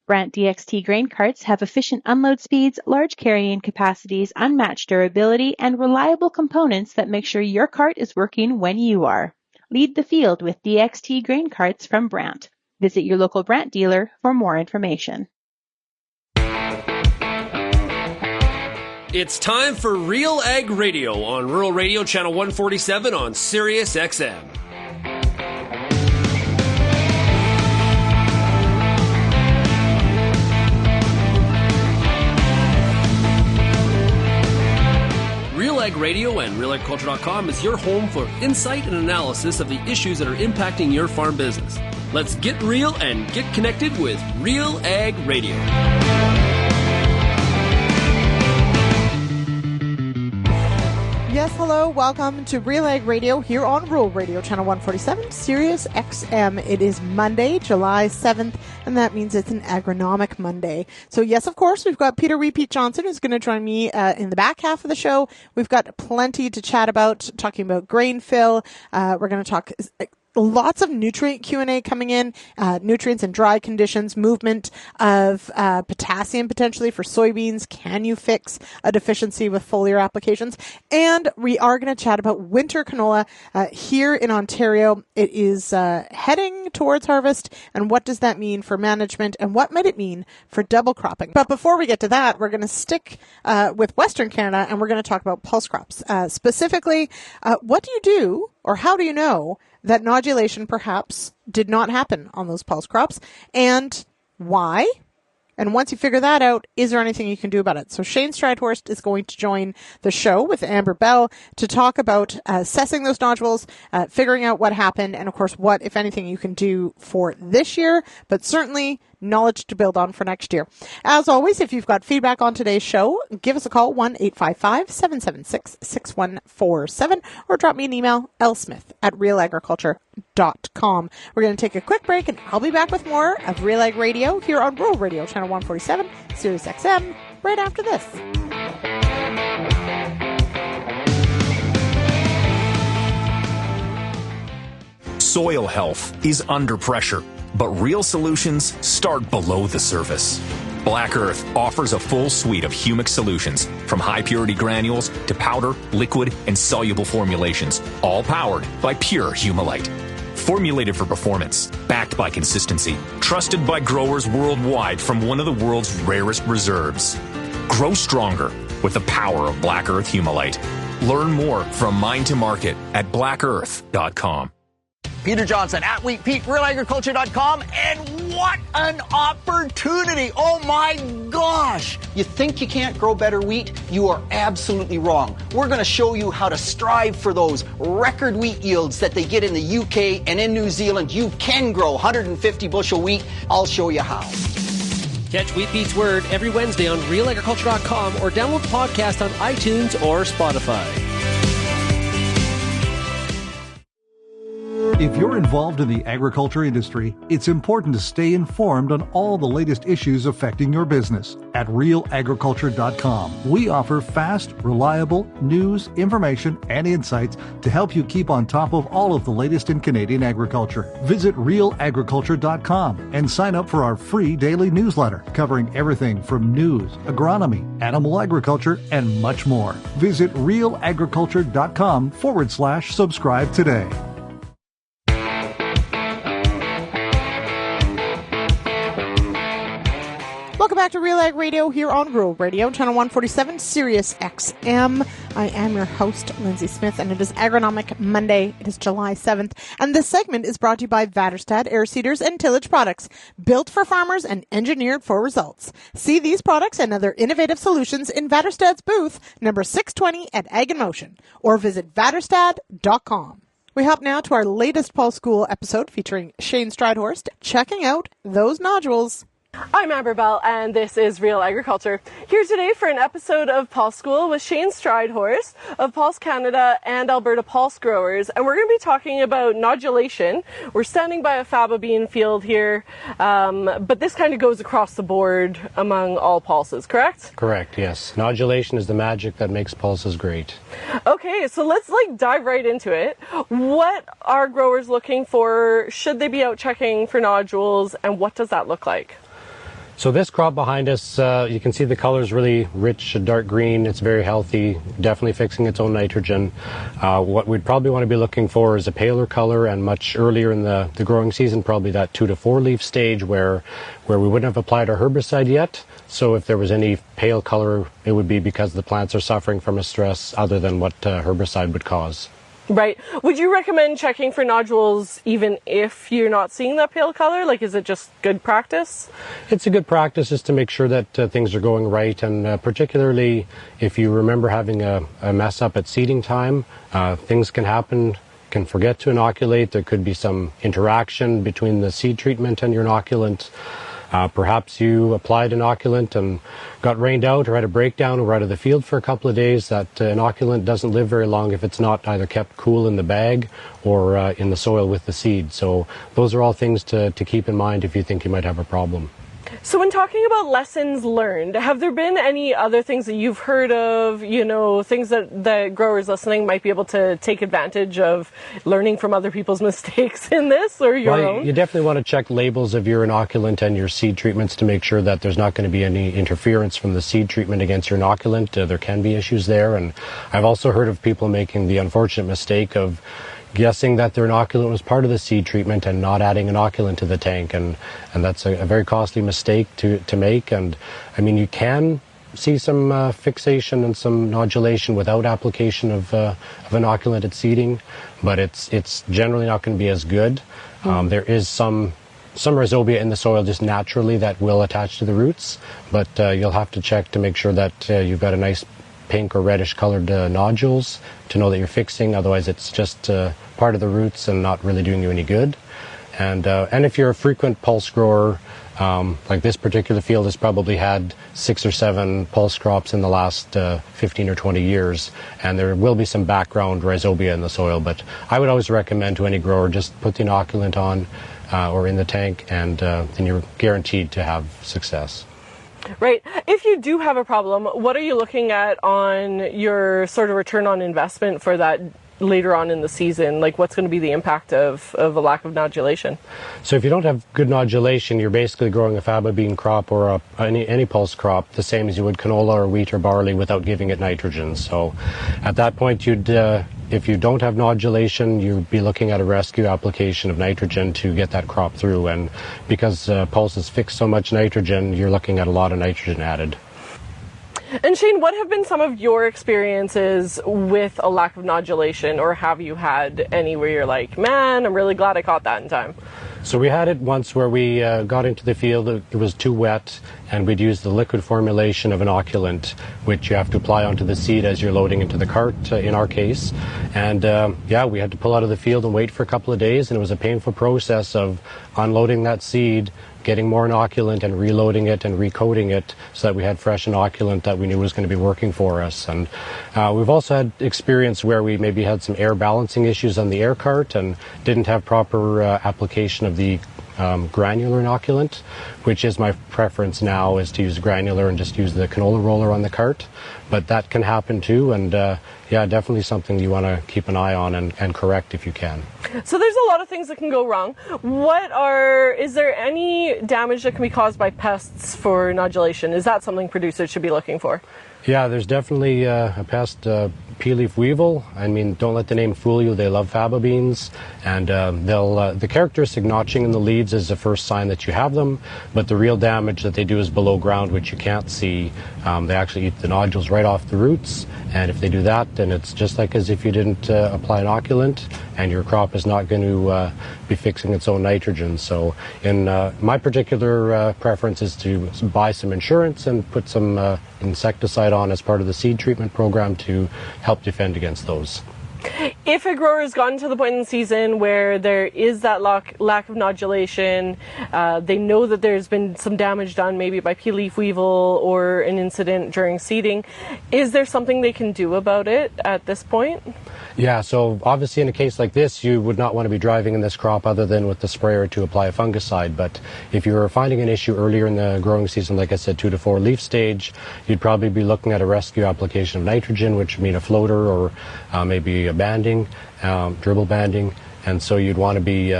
Brandt DXT grain carts have efficient unload speeds, large carrying capacities, unmatched durability, and reliable components that make sure your cart is working when you are. Lead the field with DXT grain carts from Brandt. Visit your local Brandt dealer for more information. It's time for RealAg Radio on Rural Radio Channel 147 on Sirius XM. RealAg Radio and RealAgriculture.com is your home for insight and analysis of the issues that are impacting your farm business. Let's get real and get connected with RealAg Radio. Yes, hello, welcome to RealAg Radio here on Rural Radio Channel 147, Sirius XM. It is Monday, July 7th, and that means it's an Agronomic Monday. So yes, of course, we've got Peter Repeat Johnson who's going to join me in the back half of the show. We've got plenty to chat about, talking about grain fill. We're going to talk lots of nutrient Q&A coming in, nutrients in dry conditions, movement of potassium potentially for soybeans. Can you fix a deficiency with foliar applications? And we are going to chat about winter canola here in Ontario. It is heading towards harvest, and what does that mean for management, and what might it mean for double cropping? But before we get to that, we're going to stick with Western Canada, and we're going to talk about pulse crops. Specifically, what do you do, or how do you know that nodulation perhaps did not happen on those pulse crops, and why? And once you figure that out, is there anything you can do about it? So Shane Strydhorst is going to join the show with Amber Bell to talk about assessing those nodules, figuring out what happened, and of course, what, if anything, you can do for this year, but certainly knowledge to build on for next year. As always, if you've got feedback on today's show, give us a call, 1-855-776-6147, or drop me an email, lsmith@realagriculture.com. We're going to take a quick break, and I'll be back with more of RealAg Radio here on Rural Radio Channel 147, Sirius XM, right after this. Soil health is under pressure, but real solutions start below the surface. Black Earth offers a full suite of humic solutions, from high-purity granules to powder, liquid, and soluble formulations, all powered by pure Humulite. Formulated for performance, backed by consistency, trusted by growers worldwide from one of the world's rarest reserves. Grow stronger with the power of Black Earth Humulite. Learn more from Mine to Market at blackearth.com. Peter Johnson at Wheat Pete, RealAgriculture.com, and what an opportunity! Oh my gosh! You think you can't grow better wheat? You are absolutely wrong. We're going to show you how to strive for those record wheat yields that they get in the UK and in New Zealand. You can grow 150 bushel wheat. I'll show you how. Catch Wheat Pete's Word every Wednesday on RealAgriculture.com or download the podcast on iTunes or Spotify. If you're involved in the agriculture industry, it's important to stay informed on all the latest issues affecting your business. At RealAgriculture.com, we offer fast, reliable news, information, and insights to help you keep on top of all of the latest in Canadian agriculture. Visit RealAgriculture.com and sign up for our free daily newsletter covering everything from news, agronomy, animal agriculture, and much more. Visit RealAgriculture.com/subscribe today. Welcome back to RealAg Radio here on Rural Radio, Channel 147, Sirius XM. I am your host, Lyndsey Smith, and it is Agronomic Monday. It is July 7th, and this segment is brought to you by Vaderstad Air Seeders and Tillage Products, built for farmers and engineered for results. See these products and other innovative solutions in Vaderstad's booth, number 620 at Ag in Motion, or visit vaderstad.com. We hop now to our latest Pulse School episode featuring Shane Strydhorst, checking out those nodules. I'm Amber Bell, and this is Real Agriculture. Here today for an episode of Pulse School with Shane Strydhorst of Pulse Canada and Alberta Pulse Growers, and we're going to be talking about nodulation. We're standing by a faba bean field here, but this kind of goes across the board among all pulses, correct? Correct, yes. Nodulation is the magic that makes pulses great. Okay, so let's dive right into it. What are growers looking for? Should they be out checking for nodules, and what does that look like? So this crop behind us, you can see the color is really rich, dark green. It's very healthy, definitely fixing its own nitrogen. What we'd probably want to be looking for is a paler color, and much earlier in the growing season, probably that 2 to 4 leaf stage where we wouldn't have applied our herbicide yet. So if there was any pale color, it would be because the plants are suffering from a stress other than what herbicide would cause. Right. Would you recommend checking for nodules even if you're not seeing that pale color? Like, is it just good practice? It's a good practice just to make sure that things are going right, and particularly if you remember having a mess up at seeding time, things can happen. Can forget to inoculate. There could be some interaction between the seed treatment and your inoculant. Perhaps you applied inoculant and got rained out or had a breakdown or were out of the field for a couple of days. That inoculant doesn't live very long if it's not either kept cool in the bag or in the soil with the seed. So those are all things to keep in mind if you think you might have a problem. So when talking about lessons learned, have there been any other things that you've heard of, things that growers listening might be able to take advantage of learning from other people's mistakes in this or your own? You definitely want to check labels of your inoculant and your seed treatments to make sure that there's not going to be any interference from the seed treatment against your inoculant. There can be issues there, and I've also heard of people making the unfortunate mistake of guessing that their inoculant was part of the seed treatment and not adding inoculant to the tank, and that's a very costly mistake to make. And I mean, you can see some fixation and some nodulation without application of inoculant at seeding, but it's generally not going to be as good. There is some rhizobia in the soil just naturally that will attach to the roots, but you'll have to check to make sure that you've got a nice pink or reddish colored nodules to know that you're fixing. Otherwise it's just part of the roots and not really doing you any good. And if you're a frequent pulse grower, like this particular field has probably had 6 or 7 pulse crops in the last 15 or 20 years, and there will be some background rhizobia in the soil, but I would always recommend to any grower just put the inoculant on or in the tank, and then you're guaranteed to have success. Right. If you do have a problem, what are you looking at on your sort of return on investment for that later on in the season? Like, what's going to be the impact of a lack of nodulation? So if you don't have good nodulation, you're basically growing a faba bean crop or any pulse crop the same as you would canola or wheat or barley without giving it nitrogen. So at that point, if you don't have nodulation, you'd be looking at a rescue application of nitrogen to get that crop through. And because pulses fix so much nitrogen, you're looking at a lot of nitrogen added. And Shane, what have been some of your experiences with a lack of nodulation, or have you had any where you're like, man, I'm really glad I caught that in time? So we had it once where we got into the field, it was too wet, and we'd use the liquid formulation of inoculant, which you have to apply onto the seed as you're loading into the cart, in our case. And we had to pull out of the field and wait for a couple of days, and it was a painful process of unloading that seed, getting more inoculant and reloading it and recoating it so that we had fresh inoculant that we knew was going to be working for us. And we've also had experience where we maybe had some air balancing issues on the air cart and didn't have proper application of the granular inoculant, which is my preference now, is to use granular and just use the canola roller on the cart. But that can happen too, and definitely something you want to keep an eye on and correct if you can. So there's a lot of things that can go wrong. Is there any damage that can be caused by pests for nodulation? Is that something producers should be looking for? Yeah, there's definitely a pest, pea leaf weevil. I mean, don't let the name fool you. They love faba beans, and the characteristic notching in the leaves is the first sign that you have them, but the real damage that they do is below ground, which you can't see. They actually eat the nodules right off the roots, and if they do that, then it's just like as if you didn't apply inoculant, and your crop is not going to be fixing its own nitrogen. So in my particular preference is to buy some insurance and put some insecticide on as part of the seed treatment program to help defend against those. If a grower has gotten to the point in the season where there is that lack of nodulation, they know that there's been some damage done maybe by pea leaf weevil or an incident during seeding, is there something they can do about it at this point? Yeah, so obviously in a case like this, you would not want to be driving in this crop other than with the sprayer to apply a fungicide. But if you were finding an issue earlier in the growing season, like I said, 2 to 4 leaf stage, you'd probably be looking at a rescue application of nitrogen, which would mean a floater or maybe a banding, dribble banding. And so you'd want to be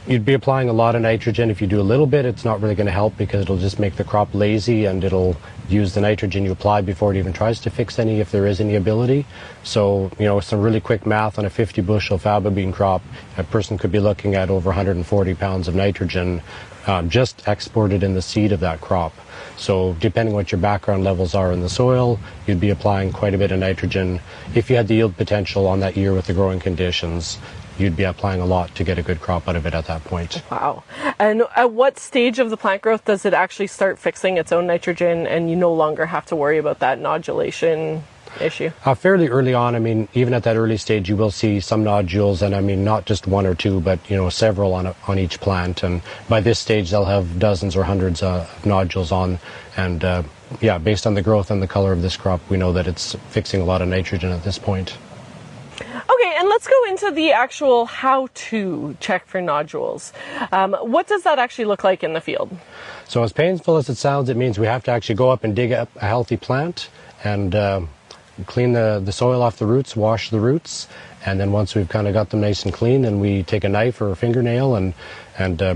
You'd be applying a lot of nitrogen. If you do a little bit, it's not really going to help because it'll just make the crop lazy and it'll use the nitrogen you apply before it even tries to fix any, if there is any ability. So, some really quick math on a 50 bushel faba bean crop, a person could be looking at over 140 pounds of nitrogen just exported in the seed of that crop. So depending what your background levels are in the soil, you'd be applying quite a bit of nitrogen. If you had the yield potential on that year with the growing conditions, you'd be applying a lot to get a good crop out of it at that point. Wow. And at what stage of the plant growth does it actually start fixing its own nitrogen and you no longer have to worry about that nodulation issue? Fairly early on. Even at that early stage, you will see some nodules, and not just one or two, but several on each plant. And by this stage, they'll have dozens or hundreds of nodules on. And based on the growth and the color of this crop, we know that it's fixing a lot of nitrogen at this point. Okay, and let's go into the actual how to check for nodules. What does that actually look like in the field? So as painful as it sounds, it means we have to actually go up and dig up a healthy plant and clean the soil off the roots, wash the roots, and then once we've kind of got them nice and clean, then we take a knife or a fingernail and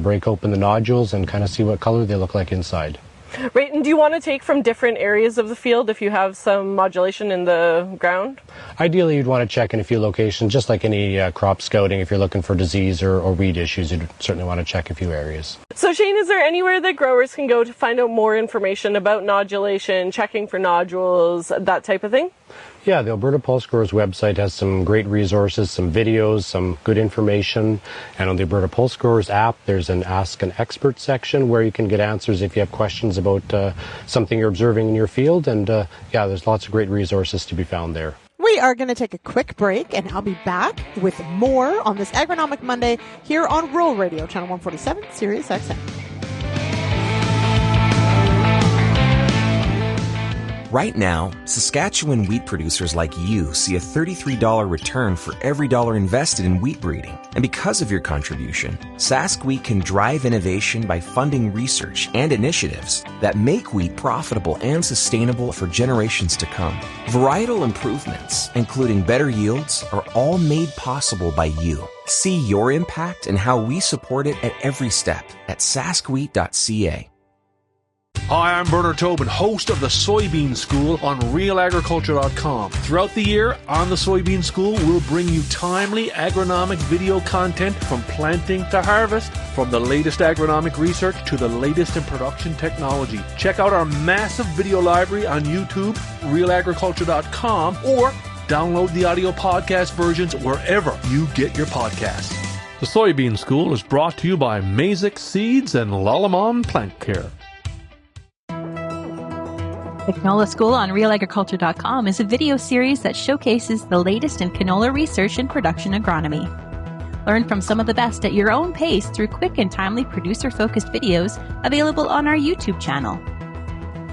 break open the nodules and kind of see what color they look like inside. Right, and do you want to take from different areas of the field if you have some modulation in the ground? Ideally, you'd want to check in a few locations, just like any crop scouting. If you're looking for disease or weed issues, you'd certainly want to check a few areas. So Shane, is there anywhere that growers can go to find out more information about nodulation, checking for nodules, that type of thing? Yeah, the Alberta Pulse Growers website has some great resources, some videos, some good information. And on the Alberta Pulse Growers app, there's an Ask an Expert section where you can get answers if you have questions about something you're observing in your field. And there's lots of great resources to be found there. We are going to take a quick break, and I'll be back with more on this Agronomic Monday here on Rural Radio, Channel 147, Sirius XM. Right now, Saskatchewan wheat producers like you see a $33 return for every dollar invested in wheat breeding. And because of your contribution, Sask Wheat can drive innovation by funding research and initiatives that make wheat profitable and sustainable for generations to come. Varietal improvements, including better yields, are all made possible by you. See your impact and how we support it at every step at saskwheat.ca. Hi, I'm Bernard Tobin, host of the Soybean School on RealAgriculture.com. Throughout the year, on the Soybean School, we'll bring you timely agronomic video content from planting to harvest, from the latest agronomic research to the latest in production technology. Check out our massive video library on YouTube, RealAgriculture.com, or download the audio podcast versions wherever you get your podcasts. The Soybean School is brought to you by Mazik Seeds and Lalamon Plant Care. The Canola School on RealAgriculture.com is a video series that showcases the latest in canola research and production agronomy. Learn from some of the best at your own pace through quick and timely producer-focused videos available on our YouTube channel.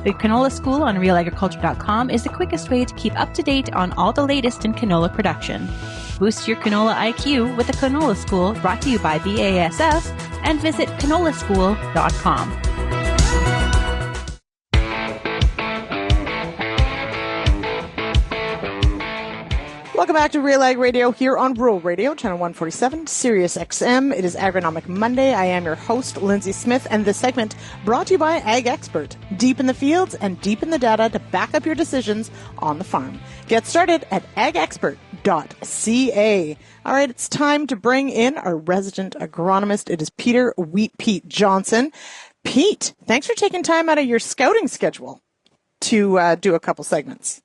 The Canola School on RealAgriculture.com is the quickest way to keep up to date on all the latest in canola production. Boost your canola IQ with the Canola School, brought to you by BASF, and visit canolaschool.com. Welcome back to RealAg Radio here on Rural Radio, Channel 147, Sirius XM. It is Agronomic Monday. I am your host, Lyndsey Smith, and this segment brought to you by Ag Expert. Deep in the fields and deep in the data to back up your decisions on the farm. Get started at agexpert.ca. All right, it's time to bring in our resident agronomist. It is Peter Wheat Pete Johnson. Pete, thanks for taking time out of your scouting schedule to do a couple segments.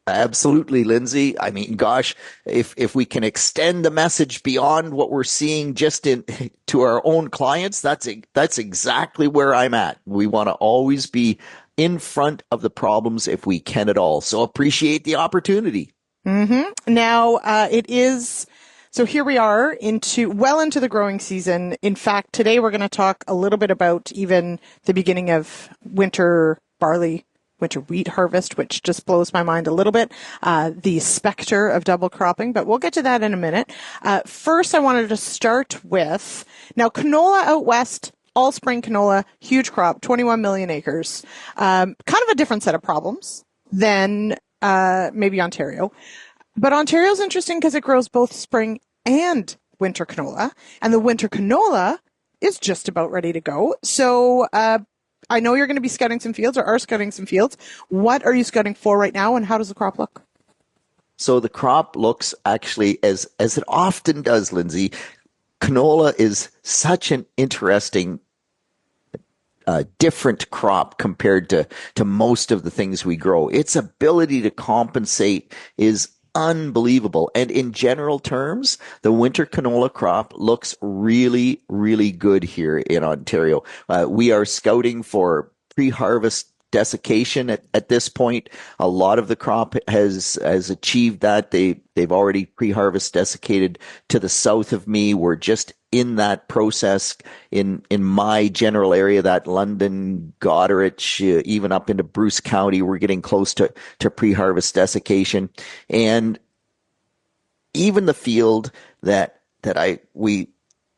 Absolutely, Lyndsey. I mean, gosh, if we can extend the message beyond what we're seeing just to our own clients, that's exactly where I'm at. We want to always be in front of the problems if we can at all. So appreciate the opportunity. Mm-hmm. Now, so here we are into the growing season. In fact, today we're going to talk a little bit about even the beginning of winter wheat harvest, which just blows my mind a little bit, the specter of double cropping, but we'll get to that in a minute. First, I wanted to start with, now canola out west, all spring canola, huge crop, 21 million acres, kind of a different set of problems than maybe Ontario. But Ontario's interesting because it grows both spring and winter canola, and the winter canola is just about ready to go. So I know you're going to be scouting some fields or are scouting some fields. What are you scouting for right now, and how does the crop look? So the crop looks actually as it often does, Lyndsey. Canola is such an interesting different crop compared to most of the things we grow. Its ability to compensate is unbelievable. And in general terms, the winter canola crop looks really, really good here in Ontario. We are scouting for pre-harvest desiccation at this point. A lot of the crop has achieved that. They've already pre-harvest desiccated to the south of me. We're just in that process in my general area, that London, Goderich, even up into Bruce County. We're getting close to pre-harvest desiccation. And even the field that we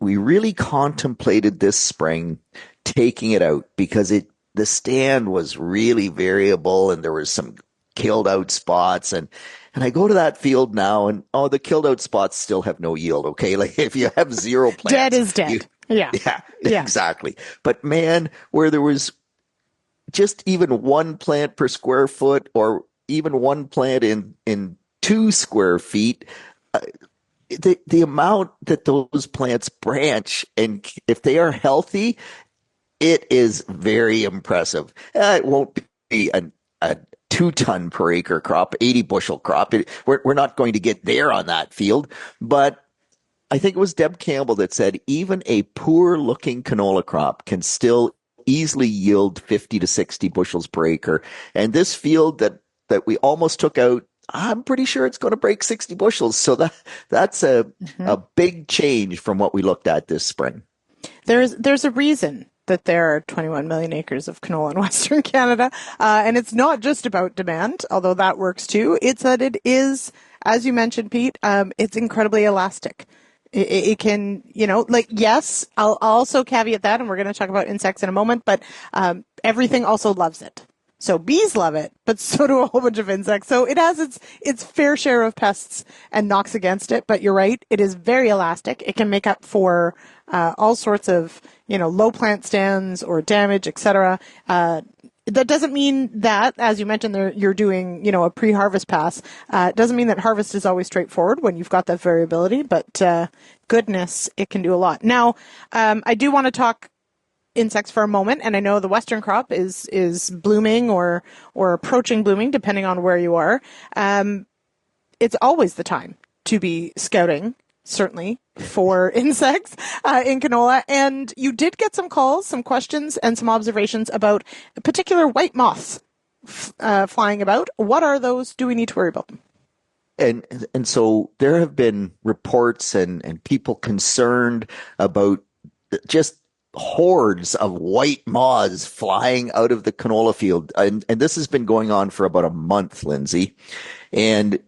really contemplated this spring taking it out because the stand was really variable and there was some killed out spots. And I go to that field now and, the killed out spots still have no yield. Okay. Like if you have zero plants. Dead is dead. Yeah, exactly. But man, where there was just even one plant per square foot or even one plant in 2 square feet, the amount that those plants branch, and if they are healthy, it is very impressive. It won't be a 2-ton per acre crop, 80 bushel crop. We're not going to get there on that field. But I think it was Deb Campbell that said even a poor looking canola crop can still easily yield 50 to 60 bushels per acre. And this field that we almost took out, I'm pretty sure it's going to break 60 bushels. So that's a big change from what we looked at this spring. There's a reason that there are 21 million acres of canola in Western Canada. And it's not just about demand, although that works too. It's that it is, as you mentioned, Pete, it's incredibly elastic. It can, yes, I'll also caveat that, and we're going to talk about insects in a moment, but everything also loves it. So bees love it, but so do a whole bunch of insects. So it has its fair share of pests and knocks against it. But you're right, it is very elastic. It can make up for all sorts of, low plant stands or damage, etc. That doesn't mean that, as you mentioned, you're doing, a pre-harvest pass. It doesn't mean that harvest is always straightforward when you've got that variability. But goodness, it can do a lot. Now, I do want to talk insects for a moment, and I know the western crop is blooming or approaching blooming, depending on where you are. It's always the time to be scouting, certainly, for insects in canola. And you did get some calls, some questions, and some observations about particular white moths flying about. What are those? Do we need to worry about them? And so there have been reports and people concerned about just hordes of white moths flying out of the canola field. And this has been going on for about a month, Lyndsey. And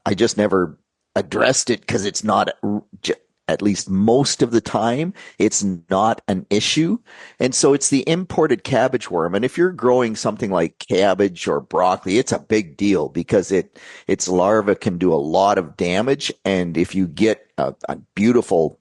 I just never addressed it because it's not, at least most of the time, it's not an issue. And so it's the imported cabbage worm. And if you're growing something like cabbage or broccoli, it's a big deal because its larva can do a lot of damage. And if you get a beautiful,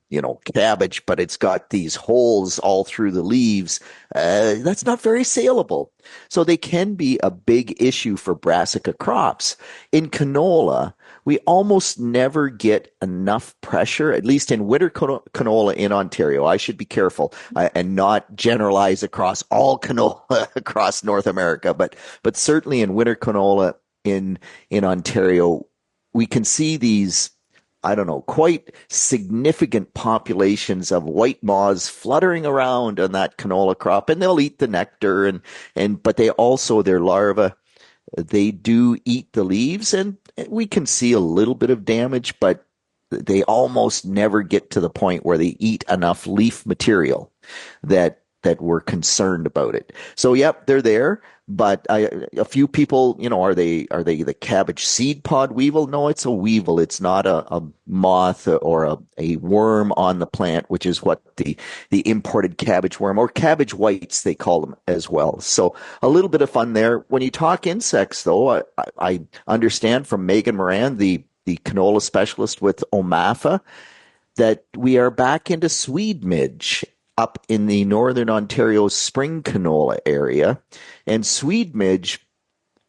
cabbage, but it's got these holes all through the leaves, that's not very saleable. So they can be a big issue for brassica crops. In canola, we almost never get enough pressure, at least in winter canola in Ontario. I should be careful and not generalize across all canola across North America, but certainly in winter canola in Ontario, we can see these, quite significant populations of white moths fluttering around on that canola crop, and they'll eat the nectar but they also, their larvae, they do eat the leaves, and we can see a little bit of damage, but they almost never get to the point where they eat enough leaf material that we're concerned about it. So, yep, they're there. But a few people, are they the cabbage seed pod weevil? No, it's a weevil. It's not a moth or a worm on the plant, which is what the imported cabbage worm, or cabbage whites, they call them as well. So a little bit of fun there. When you talk insects, though, I understand from Megan Moran, the canola specialist with OMAFA, that we are back into swede midge. up in the northern Ontario spring canola area, and Swede midge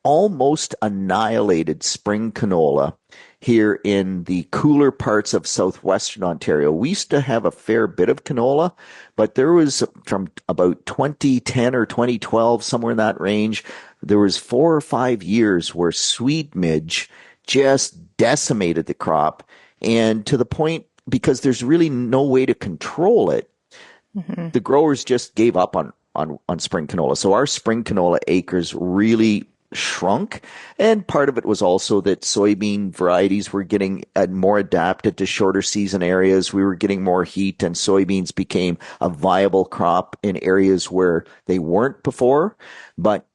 almost annihilated spring canola here in the cooler parts of southwestern Ontario. We used to have a fair bit of canola, but there was from about 2010 or 2012, somewhere in that range, there was 4 or 5 years where Swede midge just decimated the crop, and to the point, because there's really no way to control it, the growers just gave up on spring canola. So our spring canola acres really shrunk, and part of it was also that soybean varieties were getting more adapted to shorter season areas. We were getting more heat, and soybeans became a viable crop in areas where they weren't before. But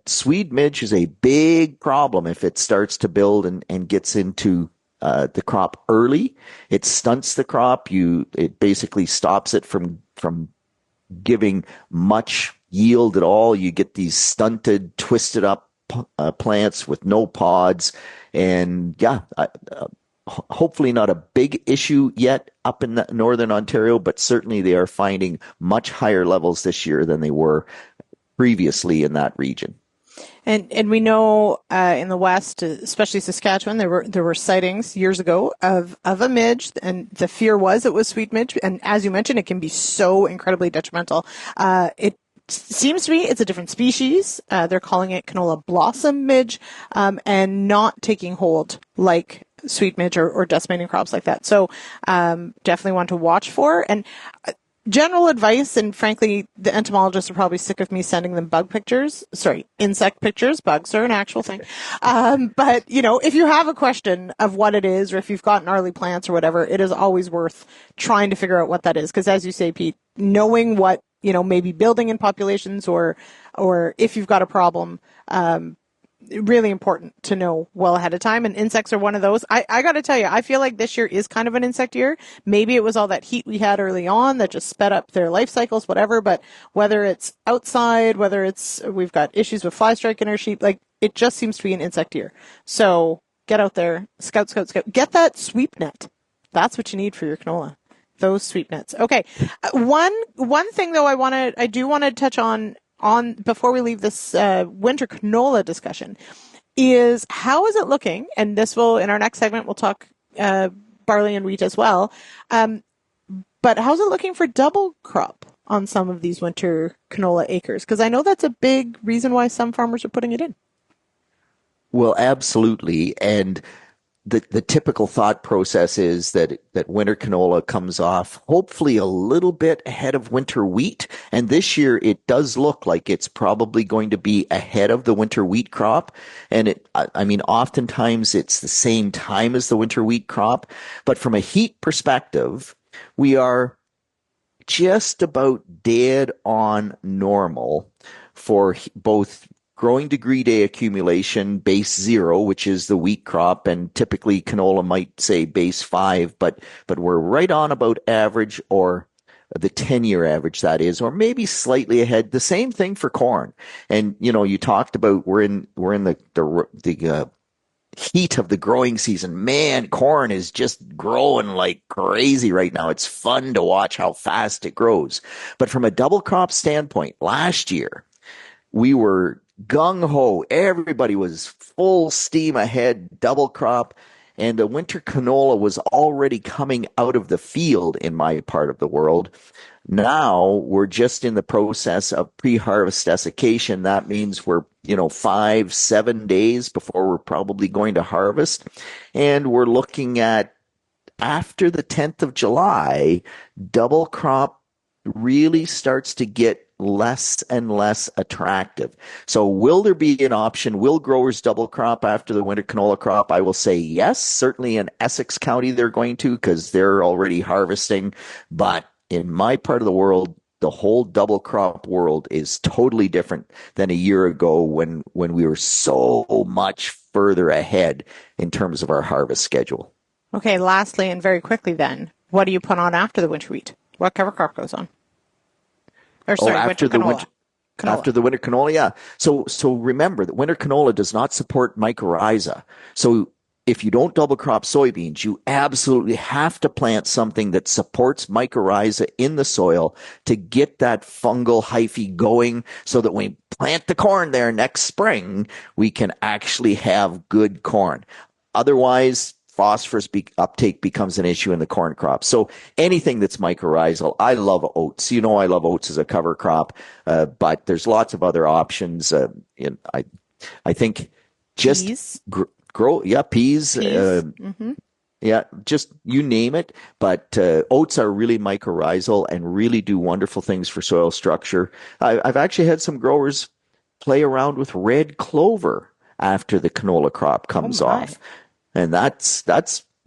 Swede midge is a big problem if it starts to build and gets into the crop early. It stunts the crop. It basically stops it from giving much yield at all. You get these stunted, twisted up plants with no pods, and hopefully not a big issue yet up in northern Ontario, but certainly they are finding much higher levels this year than they were previously in that region. And we know in the West, especially Saskatchewan, there were sightings years ago of a midge, and the fear was it was Swede midge. And as you mentioned, it can be so incredibly detrimental. It seems to me it's a different species. They're calling it canola blossom midge, and not taking hold like Swede midge or decimating crops like that. So definitely one to watch for. And general advice, and frankly, the entomologists are probably sick of me sending them insect pictures. Bugs are an actual thing. But, if you have a question of what it is, or if you've got gnarly plants or whatever, it is always worth trying to figure out what that is. Because as you say, Pete, knowing what, maybe building in populations or if you've got a problem, really important to know well ahead of time, and insects are one of those. I got to tell you, I feel like this year is kind of an insect year. Maybe it was all that heat we had early on that just sped up their life cycles, whatever, but whether it's outside, whether it's we've got issues with fly strike in our sheep, like it just seems to be an insect year. So get out there, scout. Get that sweep net. That's what you need for your canola. Those sweep nets. Okay. One thing though I do want to touch on before we leave this winter canola discussion is how is it looking? And this will, in our next segment, we'll talk barley and wheat as well. But how's it looking for double crop on some of these winter canola acres? Because I know that's a big reason why some farmers are putting it in. Well, absolutely. And the typical thought process is that winter canola comes off hopefully a little bit ahead of winter wheat. And this year it does look like it's probably going to be ahead of the winter wheat crop. And oftentimes it's the same time as the winter wheat crop. But from a heat perspective, we are just about dead on normal for both growing degree day accumulation, base 0, which is the wheat crop, and typically canola might say base 5, but we're right on about average, or the 10-year average, that is, or maybe slightly ahead. The same thing for corn. And you talked about we're in the heat of the growing season. Man, corn is just growing like crazy right now. It's fun to watch how fast it grows. But from a double crop standpoint, last year we were gung-ho. Everybody was full steam ahead, double crop, and the winter canola was already coming out of the field in my part of the world. Now we're just in the process of pre-harvest desiccation. That means we're 5-7 days before we're probably going to harvest, and we're looking at after the 10th of July, double crop really starts to get less and less attractive. So will there be an option? Will growers double crop after the winter canola crop? I will say yes. Certainly in Essex County they're going to, because they're already harvesting. But in my part of the world, the whole double crop world is totally different than a year ago when we were so much further ahead in terms of our harvest schedule. Okay, lastly and very quickly then, what do you put on after the winter wheat? What cover crop goes on? After the winter canola, yeah. So remember that winter canola does not support mycorrhiza. So if you don't double crop soybeans, you absolutely have to plant something that supports mycorrhiza in the soil to get that fungal hyphae going, so that when we plant the corn there next spring, we can actually have good corn. Otherwise, phosphorus uptake becomes an issue in the corn crop. So anything that's mycorrhizal, I love oats. You know, I love oats as a cover crop, but there's lots of other options. I think just Peas. Peas. Mm-hmm. Yeah, just you name it. But oats are really mycorrhizal and really do wonderful things for soil structure. I've actually had some growers play around with red clover after the canola crop comes off. And that's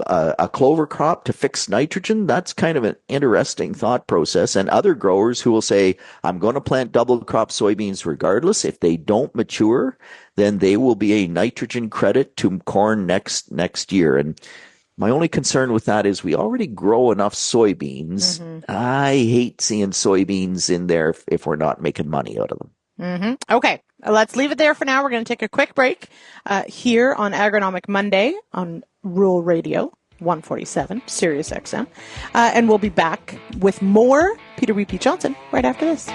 a clover crop to fix nitrogen. That's kind of an interesting thought process. And other growers who will say, I'm going to plant double crop soybeans regardless. If they don't mature, then they will be a nitrogen credit to corn next year. And my only concern with that is we already grow enough soybeans. Mm-hmm. I hate seeing soybeans in there if we're not making money out of them. Mm-hmm. Okay, let's leave it there for now. We're going to take a quick break here on Agronomic Monday on Rural Radio 147, Sirius XM. And we'll be back with more Peter Wheat Pete Johnson right after this.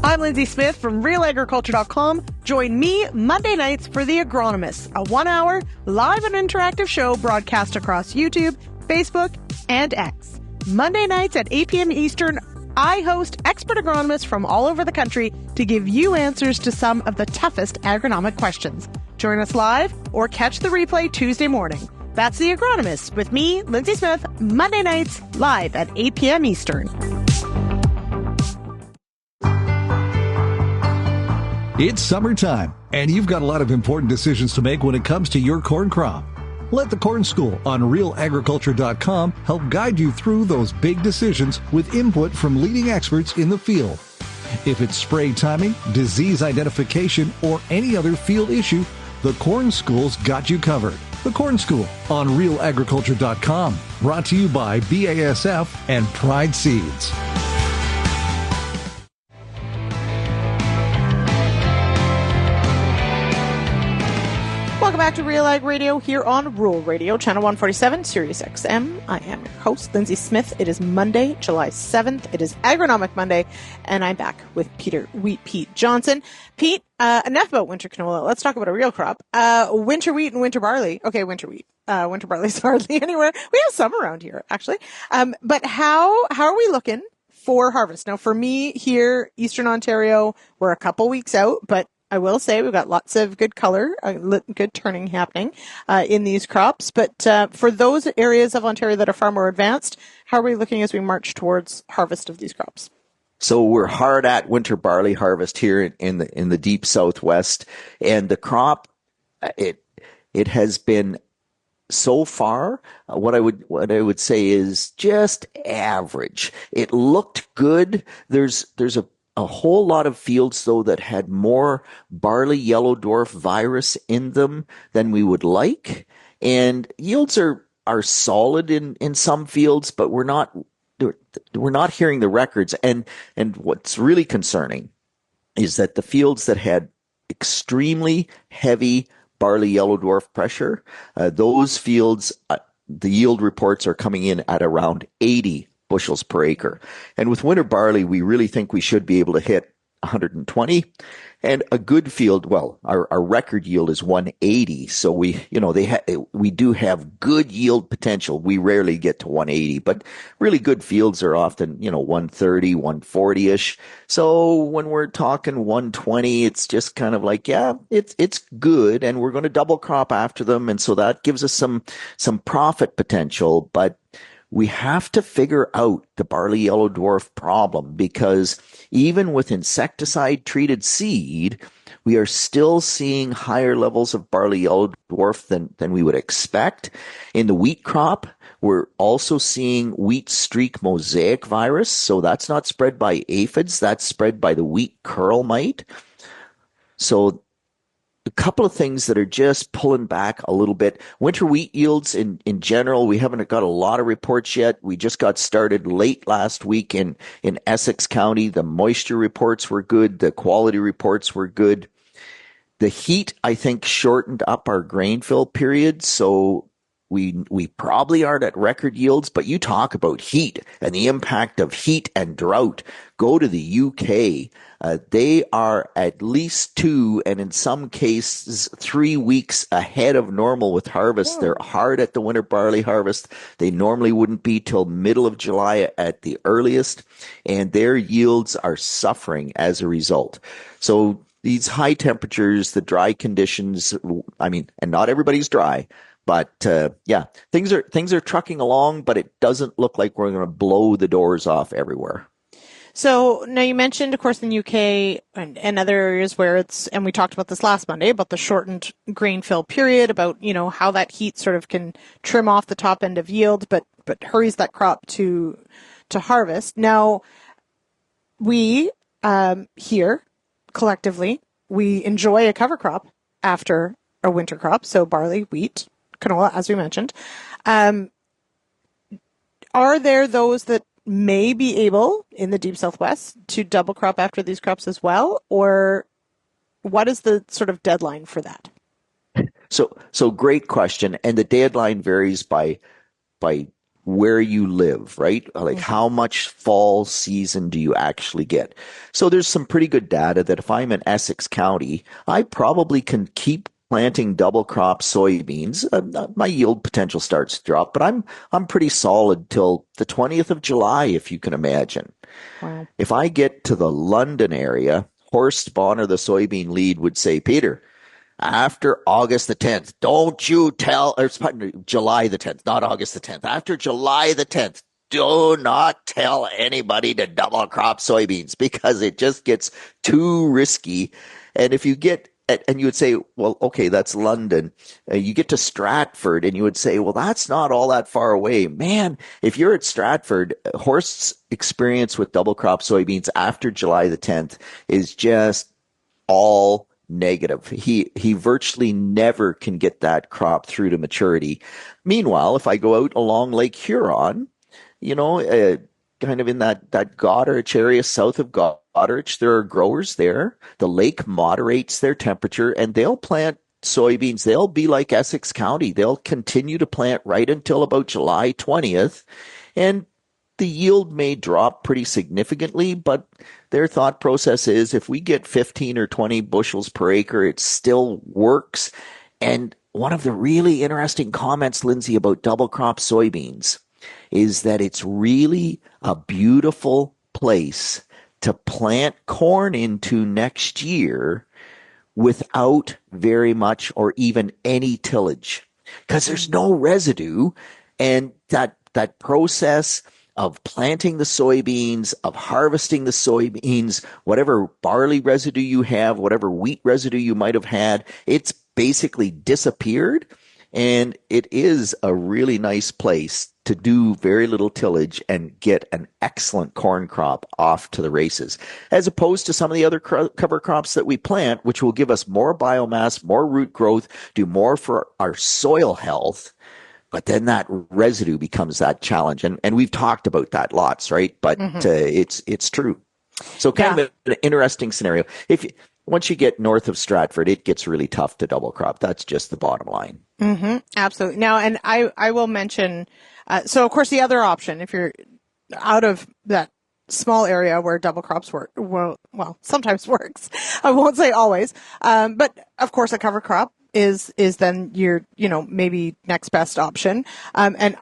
I'm Lyndsey Smith from RealAgriculture.com. Join me Monday nights for The Agronomist, a 1-hour live and interactive show broadcast across YouTube, Facebook, and X. Monday nights at 8 p.m. Eastern, I host expert agronomists from all over the country to give you answers to some of the toughest agronomic questions. Join us live or catch the replay Tuesday morning. That's The Agronomist with me, Lyndsey Smith, Monday nights live at 8 p.m. Eastern. It's summertime, and you've got a lot of important decisions to make when it comes to your corn crop. Let the Corn School on RealAgriculture.com help guide you through those big decisions with input from leading experts in the field. If it's spray timing, disease identification, or any other field issue, the Corn School's got you covered. The Corn School on RealAgriculture.com. Brought to you by BASF and Pride Seeds. Welcome back to RealAg Radio here on Rural Radio, Channel 147, Sirius XM. I am your host, Lyndsey Smith. It is Monday, July 7th. It is Agronomic Monday, and I'm back with Peter Wheat Pete Johnson. Pete, enough about winter canola. Let's talk about a real crop. Winter wheat and winter barley. Okay, winter wheat. Winter barley's hardly anywhere. We have some around here, actually. But how are we looking for harvest? Now, for me here, Eastern Ontario, we're a couple weeks out, but I will say we've got lots of good color, good turning happening in these crops. But for those areas of Ontario that are far more advanced, how are we looking as we march towards harvest of these crops? So we're hard at winter barley harvest here in the deep southwest, and the crop it has been so far what I would say is just average. It looked good. There's a whole lot of fields, though, that had more barley yellow dwarf virus in them than we would like. And yields are solid in some fields, but we're not hearing the records. And what's really concerning is that the fields that had extremely heavy barley yellow dwarf pressure, those fields, the yield reports are coming in at around 80 bushels per acre. And with winter barley, we really think we should be able to hit 120. And a good field, well, our record yield is 180. So we do have good yield potential. We rarely get to 180, but really good fields are often, 130, 140-ish. So when we're talking 120, it's just kind of like, yeah, it's good. And we're going to double crop after them. And so that gives us some profit potential. But we have to figure out the barley yellow dwarf problem, because even with insecticide treated seed, we are still seeing higher levels of barley yellow dwarf than we would expect. In the wheat crop, we're also seeing wheat streak mosaic virus. So that's not spread by aphids, that's spread by the wheat curl mite. So a couple of things that are just pulling back a little bit. Winter wheat yields in general, we haven't got a lot of reports yet. We just got started late last week in Essex County. The moisture reports were good. The quality reports were good. The heat, I think, shortened up our grain fill period, so we probably aren't at record yields, but you talk about heat and the impact of heat and drought. Go to the UK. They are at least 2 and in some cases 3 weeks ahead of normal with harvest. Whoa. They're hard at the winter barley harvest. They normally wouldn't be till middle of July at the earliest, and their yields are suffering as a result. So these high temperatures, the dry conditions, and not everybody's dry. But things are trucking along, but it doesn't look like we're going to blow the doors off everywhere. So now you mentioned, of course, in the UK and other areas where and we talked about this last Monday, about the shortened grain fill period, about, how that heat sort of can trim off the top end of yield, but hurries that crop to harvest. Now, we here collectively, we enjoy a cover crop after a winter crop, so barley, wheat, canola, as we mentioned. Are there those that may be able in the deep Southwest to double crop after these crops as well? Or what is the sort of deadline for that? So great question. And the deadline varies by where you live, right? Like how much fall season do you actually get? So there's some pretty good data that if I'm in Essex County, I probably can keep planting double crop soybeans. My yield potential starts to drop, but I'm pretty solid till the 20th of July, if you can imagine. Wow. If I get to the London area, Horst Bonner, the soybean lead, would say, Peter, after August the 10th, don't you tell, or July the 10th, not August the 10th, after July the 10th, do not tell anybody to double crop soybeans because it just gets too risky. And if you get, and you would say, well, okay, that's London. You get to Stratford and you would say, well, that's not all that far away. Man, if you're at Stratford, Horst's experience with double crop soybeans after July the 10th is just all negative. He virtually never can get that crop through to maturity. Meanwhile, if I go out along Lake Huron, kind of in that Goderich area south of Goderich, there are growers there. The lake moderates their temperature and they'll plant soybeans. They'll be like Essex County. They'll continue to plant right until about July 20th. And the yield may drop pretty significantly, but their thought process is if we get 15 or 20 bushels per acre, it still works. And one of the really interesting comments, Lyndsey, about double crop soybeans is that it's really a beautiful place to plant corn into next year without very much or even any tillage because there's no residue. And that process of planting the soybeans, of harvesting the soybeans, whatever barley residue you have, whatever wheat residue you might have had, it's basically disappeared. And it is a really nice place to do very little tillage and get an excellent corn crop off to the races, as opposed to some of the other cover crops that we plant, which will give us more biomass, more root growth, do more for our soil health. But then that residue becomes that challenge. And we've talked about that lots, right? But it's true. So kind of an interesting scenario. Once you get north of Stratford, it gets really tough to double crop. That's just the bottom line. Mm-hmm. Absolutely. Now, and I will mention, so of course the other option, if you're out of that small area where double crops work, well, sometimes works. I won't say always. But of course a cover crop is then your, maybe next best option. And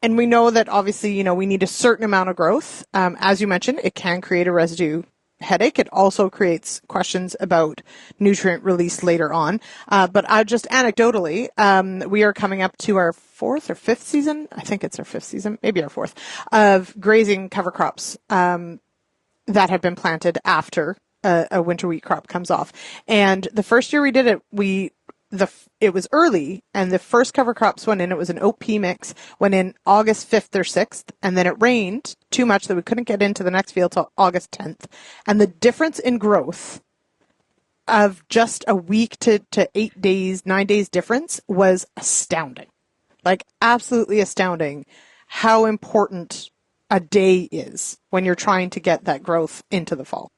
we know that obviously, we need a certain amount of growth. As you mentioned, it can create a residue headache. It also creates questions about nutrient release later on. But I just anecdotally, we are coming up to our 4th or 5th season. I think it's our 5th season, maybe our 4th, of grazing cover crops that have been planted after a winter wheat crop comes off. And the first year we did it, it was early, and the first cover crops went in. It was an oat pea mix, went in August 5th or 6th, and then it rained too much that we couldn't get into the next field till August 10th. And the difference in growth of just a week to 8 days, 9 days difference was astounding. Like absolutely astounding how important a day is when you're trying to get that growth into the fall.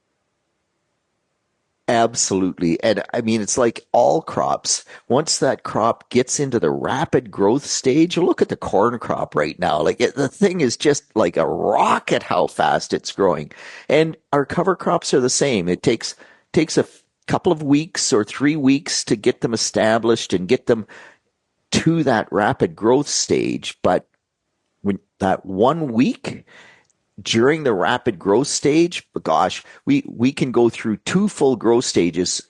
Absolutely. And I mean, it's like all crops. Once that crop gets into the rapid growth stage, look at the corn crop right now. Like the thing is just like a rocket how fast it's growing. And our cover crops are the same. It takes a couple of weeks or 3 weeks to get them established and get them to that rapid growth stage. But when that 1 week during the rapid growth stage, gosh, we can go through 2 full growth stages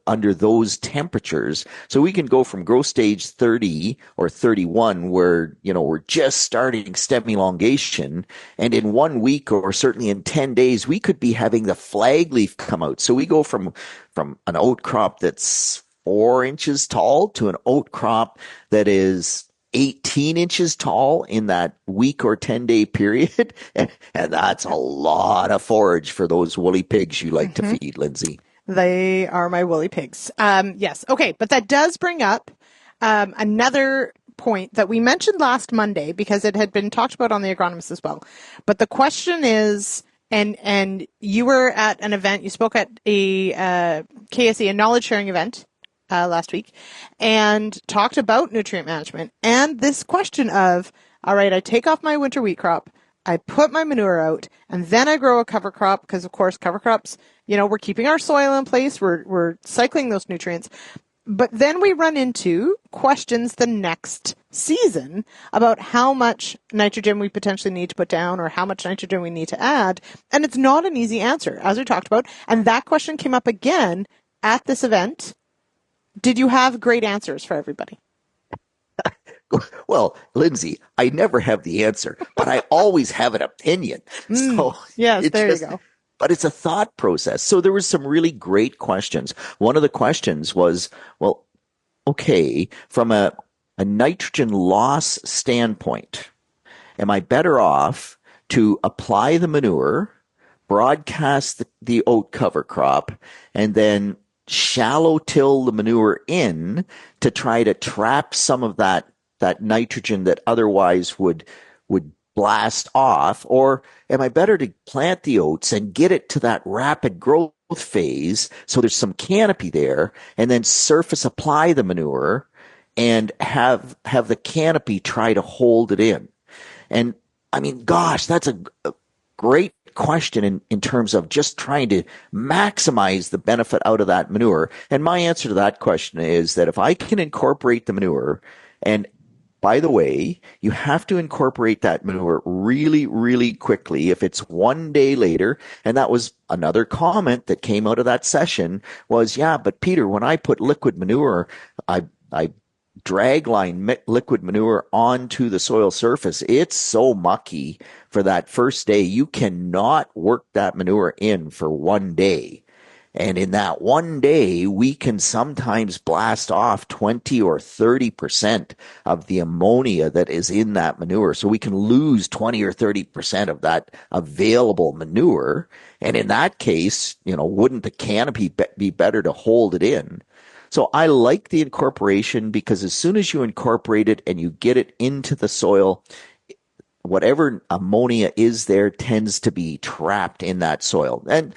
under those temperatures. So we can go from growth stage 30 or 31, where, we're just starting stem elongation. And in 1 week or certainly in 10 days, we could be having the flag leaf come out. So we go from an oat crop that's 4 inches tall to an oat crop that is 18 inches tall in that week or 10-day period. And that's a lot of forage for those woolly pigs you like to feed, Lyndsey. They are my woolly pigs. Yes. Okay. But that does bring up another point that we mentioned last Monday because it had been talked about on the Agronomist as well. But the question is, and you were at an event, you spoke at a KSE, a knowledge sharing event, last week, and talked about nutrient management and this question of, all right, I take off my winter wheat crop, I put my manure out, and then I grow a cover crop because, of course, cover crops, we're keeping our soil in place, we're cycling those nutrients. But then we run into questions the next season about how much nitrogen we potentially need to put down or how much nitrogen we need to add. And it's not an easy answer, as we talked about. And that question came up again at this event. Did you have great answers for everybody? Well, Lyndsey, I never have the answer, but I always have an opinion. So yes, there you go. But it's a thought process. So there was some really great questions. One of the questions was, well, okay, from a nitrogen loss standpoint, am I better off to apply the manure, broadcast the oat cover crop, and then shallow till the manure in to try to trap some of that nitrogen that otherwise would blast off? Or am I better to plant the oats and get it to that rapid growth phase so there's some canopy there, and then surface apply the manure and have the canopy try to hold it in? And I mean, gosh, that's a great question in terms of just trying to maximize the benefit out of that manure. And my answer to that question is that if I can incorporate the manure, and by the way, you have to incorporate that manure really, really quickly if it's 1 day later. And that was another comment that came out of that session was, yeah, but Peter, when I put liquid manure, I drag line liquid manure onto the soil surface, it's so mucky for that first day. You cannot work that manure in for 1 day. And in that 1 day, we can sometimes blast off 20 or 30% of the ammonia that is in that manure. So we can lose 20 or 30% of that available manure. And in that case, wouldn't the canopy be better to hold it in? So I like the incorporation because as soon as you incorporate it and you get it into the soil, whatever ammonia is there tends to be trapped in that soil. And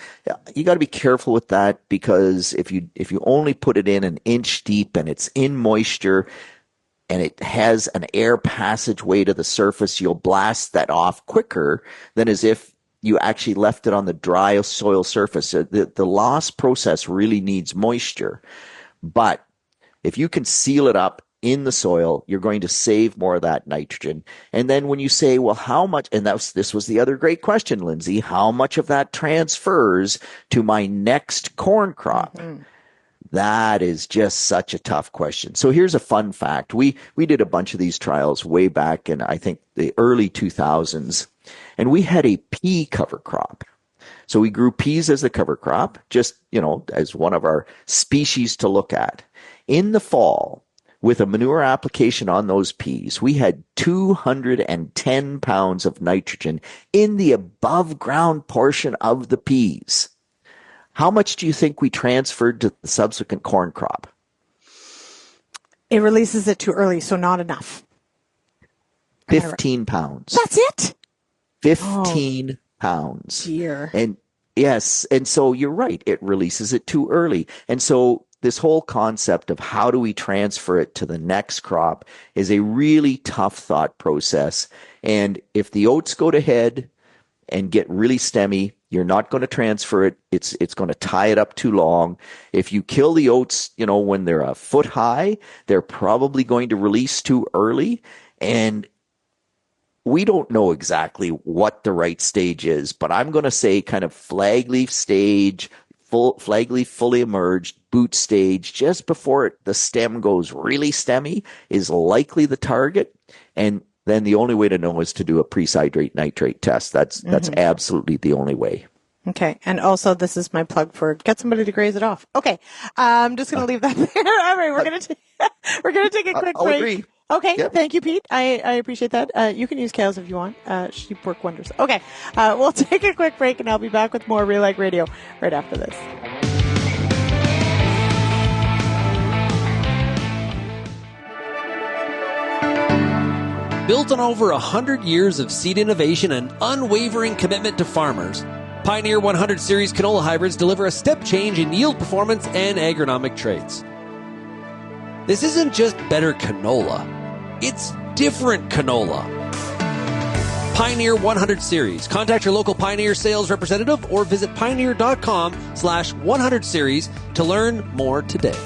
you got to be careful with that because if you only put it in an inch deep and it's in moisture and it has an air passageway to the surface, you'll blast that off quicker than as if you actually left it on the dry soil surface. The loss process really needs moisture. But if you can seal it up in the soil, you're going to save more of that nitrogen. And then when you say, well, how much, and this was the other great question, Lyndsey, how much of that transfers to my next corn crop? Mm-hmm. That is just such a tough question. So here's a fun fact. We did a bunch of these trials way back in, I think, the early 2000s, and we had a pea cover crop. So we grew peas as the cover crop, just, as one of our species to look at. In the fall, with a manure application on those peas, we had 210 pounds of nitrogen in the above ground portion of the peas. How much do you think we transferred to the subsequent corn crop? It releases it too early, so not enough. 15 pounds. That's it? 15 pounds. Dear. And yes, and so you're right, it releases it too early. And so this whole concept of how do we transfer it to the next crop is a really tough thought process. And if the oats go to head and get really stemmy, you're not going to transfer it. It's going to tie it up too long. If you kill the oats, when they're a foot high, they're probably going to release too early. And we don't know exactly what the right stage is, but I'm going to say kind of flag leaf stage, flag leaf fully emerged, boot stage, just before the stem goes really stemmy is likely the target. And then the only way to know is to do a pre-citrate nitrate test. That's absolutely the only way. Okay. And also, this is my plug for get somebody to graze it off. Okay. I'm just going to leave that there. All right. We're going to take a quick I'll break. agree. Okay. Yep. Thank you, Pete. I appreciate that. You can use cows if you want. Sheep work wonders. Okay. We'll take a quick break and I'll be back with more RealAg Radio right after this. Built on over 100 years of seed innovation and unwavering commitment to farmers, Pioneer 100 Series canola hybrids deliver a step change in yield performance and agronomic traits. This isn't just better canola, it's different canola. Pioneer 100 Series. Contact your local Pioneer sales representative or visit pioneer.com/100 series to learn more today.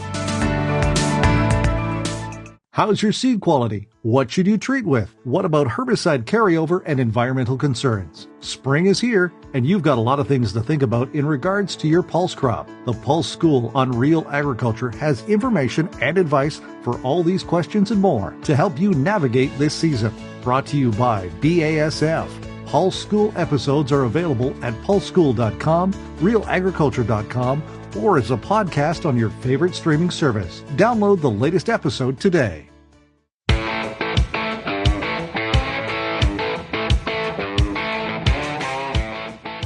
How's your seed quality? What should you treat with? What about herbicide carryover and environmental concerns? Spring is here, and you've got a lot of things to think about in regards to your pulse crop. The Pulse School on Real Agriculture has information and advice for all these questions and more to help you navigate this season. Brought to you by BASF. Pulse School episodes are available at pulseschool.com, realagriculture.com, or as a podcast on your favorite streaming service. Download the latest episode today.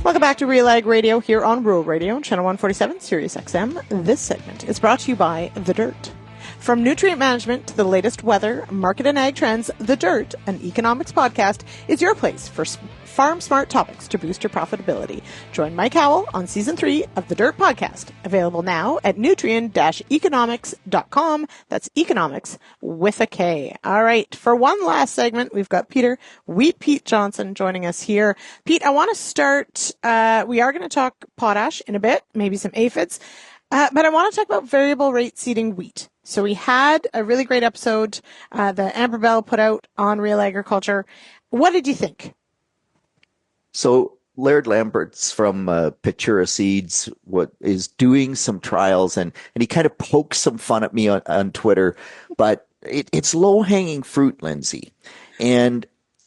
Welcome back to RealAg Radio here on Rural Radio, Channel 147, Sirius XM. This segment is brought to you by The Dirt. From nutrient management to the latest weather, market and ag trends, The Dirt, an economics podcast, is your place for farm smart topics to boost your profitability. Join Mike Howell on Season 3 of The Dirt podcast, available now at nutrient-economics.com. That's economics with a K. All right, for one last segment, we've got Wheat Pete Johnson joining us here. Pete, I want to start, we are going to talk potash in a bit, maybe some aphids, but I want to talk about variable rate seeding wheat. So we had a really great episode that Amber Bell put out on Real Agriculture. What did you think? So Laird Lambert's from Pitura Seeds is doing some trials, and he kind of pokes some fun at me on Twitter, but it's low-hanging fruit, Lyndsey. And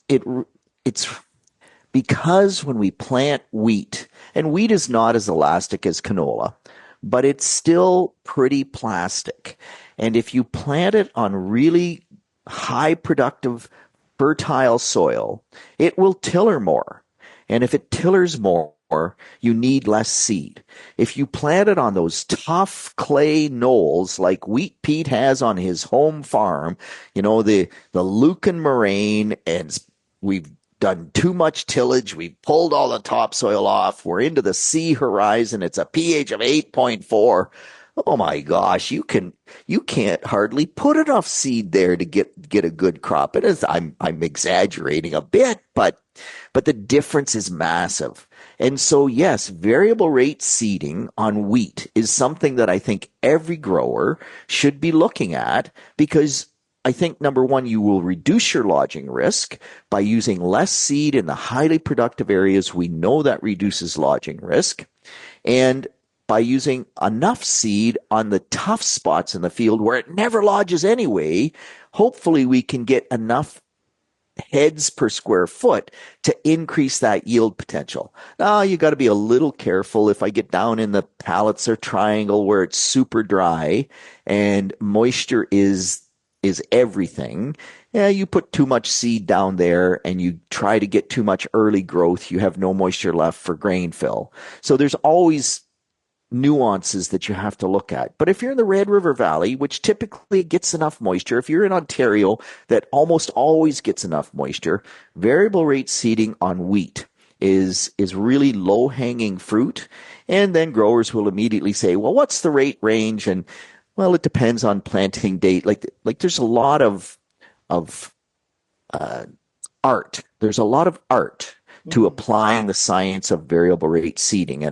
it's because when we plant wheat, and wheat is not as elastic as canola, but it's still pretty plastic. And if you plant it on really high productive, fertile soil, it will tiller more. And if it tillers more, you need less seed. If you plant it on those tough clay knolls like Wheat Pete has on his home farm, the Lucan moraine, and we've done too much tillage, we've pulled all the topsoil off, we're into the sea horizon, it's a pH of 8.4. Oh my gosh, you can't hardly put enough seed there to get a good crop. It is, I'm exaggerating a bit, but the difference is massive. And so yes, variable rate seeding on wheat is something that I think every grower should be looking at, because I think, number one, you will reduce your lodging risk by using less seed in the highly productive areas. We know that reduces lodging risk. And by using enough seed on the tough spots in the field where it never lodges anyway, hopefully we can get enough heads per square foot to increase that yield potential. Now, you got to be a little careful. If I get down in the pallets or triangle where it's super dry and moisture is everything, you put too much seed down there and you try to get too much early growth, you have no moisture left for grain fill. So there's always nuances that you have to look at. But if you're in the Red River Valley, which typically gets enough moisture, if you're in Ontario, that almost always gets enough moisture, variable rate seeding on wheat is really low-hanging fruit. And then growers will immediately say, well, what's the rate range? And well, it depends on planting date. Like there's a lot of art. There's a lot of art to applying the science of variable rate seeding.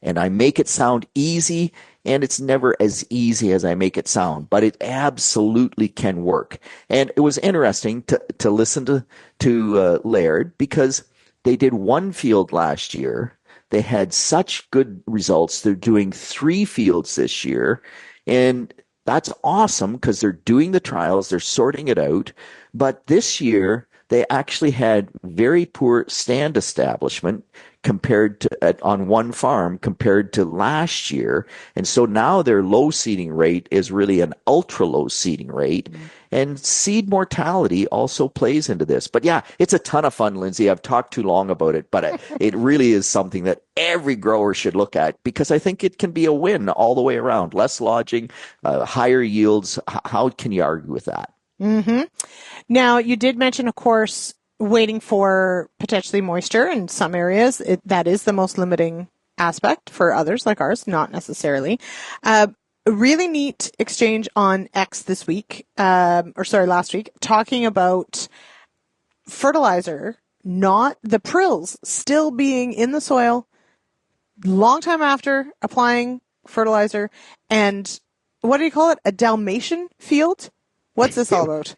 And I make it sound easy, and it's never as easy as I make it sound, but it absolutely can work. And it was interesting to listen to Laird, because they did one field last year. They had such good results. They're doing 3 fields this year, and that's awesome because they're doing the trials, they're sorting it out. But this year, they actually had very poor stand establishment compared to on one farm compared to last year. And so now their low seeding rate is really an ultra low seeding rate. And seed mortality also plays into this. But yeah, it's a ton of fun, Lyndsey. I've talked too long about it, but it really is something that every grower should look at, because I think it can be a win all the way around. Less lodging, higher yields. How can you argue with that? Mm-hmm. Now, you did mention, of course, waiting for potentially moisture in some areas. That is the most limiting aspect. For others like ours, not necessarily. A really neat exchange on X this week, last week, talking about fertilizer, not the prills, still being in the soil long time after applying fertilizer. And what do you call it? A Dalmatian field? What's this all about?